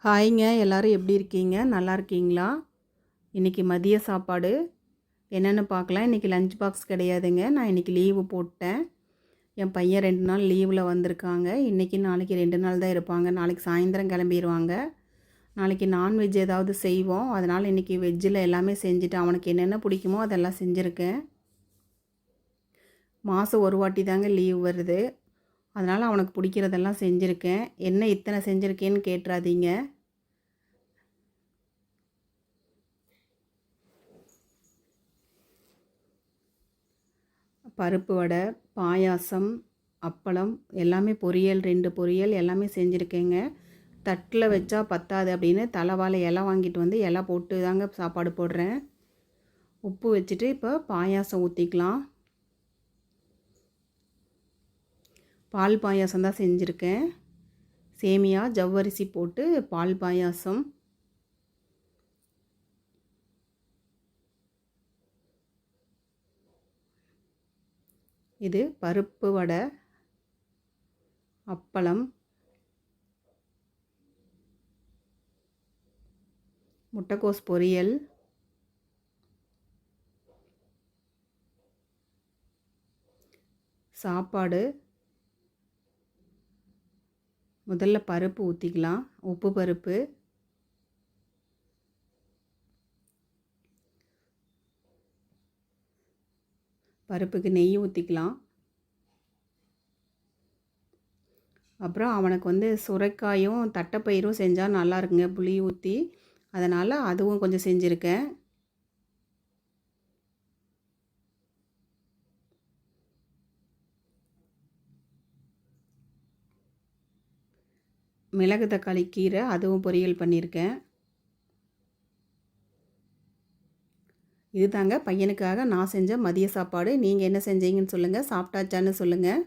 ஹாய்ங்க, எல்லோரும் எப்படி இருக்கீங்க? நல்லா இருக்கீங்களா? இன்றைக்கி மதிய சாப்பாடு என்னென்னு பார்க்கலாம். இன்றைக்கி லஞ்ச் பாக்ஸ் கிடையாதுங்க. நான் இன்றைக்கி லீவு போட்டேன். என் பையன் 2 நாள் லீவில் வந்திருக்காங்க. இன்றைக்கி நாளைக்கு 2 நாள் தான் இருப்பாங்க. நாளைக்கு சாயந்தரம் கிளம்பிடுவாங்க. நாளைக்கு நான்வெஜ் ஏதாவது செய்வோம். அதனால் இன்றைக்கி வெஜ்ஜில் எல்லாமே செஞ்சுட்டு அவனுக்கு என்னென்ன பிடிக்குமோ அதெல்லாம் செஞ்சுருக்கேன். மாதம் ஒரு வாட்டி தாங்க லீவ் வருது. அதனால் அவனுக்கு பிடிக்கிறதெல்லாம் செஞ்சுருக்கேன். என்ன இத்தனை செஞ்சுருக்கேன்னு கேட்டுறாதீங்க. பருப்பு வடை, பாயாசம், அப்பளம் எல்லாமே பொரியல் 2 பொரியல் எல்லாமே செஞ்சுருக்கேங்க. தட்டில் வச்சா பத்தாது அப்படின்னு தலைவாழை இலை வாங்கிட்டு வந்து இலை போட்டு தாங்க சாப்பாடு போடுறேன். உப்பு வச்சுட்டு இப்போ பாயாசம் ஊற்றிக்கலாம். பால் பாயாசம் தான் செஞ்சுருக்கேன். சேமியா ஜவ்வரிசி போட்டு பால் பாயாசம். இது பருப்பு வடை, அப்பளம், முட்டைக்கோஸ் பொரியல், சாப்பாடு. முதல்ல பருப்பு ஊற்றிக்கலாம். உப்பு பருப்பு, பருப்புக்கு நெய் ஊற்றிக்கலாம். அப்புறம் அவனுக்கு சுரைக்காயும் தட்டைப்பயிரும் செஞ்சால் நல்லா இருக்குங்க புளி ஊற்றி. அதனால் அதுவும் கொஞ்சம் செஞ்சுருக்கேன். மிளகு தக்காளி கீரை அதுவும் பொரியல் பண்ணியிருக்கேன். இது தாங்க பையனுக்காக நான் செஞ்ச மதிய சாப்பாடு. நீங்கள் என்ன செஞ்சீங்கன்னு சொல்லுங்கள். சாப்பிட்டாச்சான்னு சொல்லுங்கள்.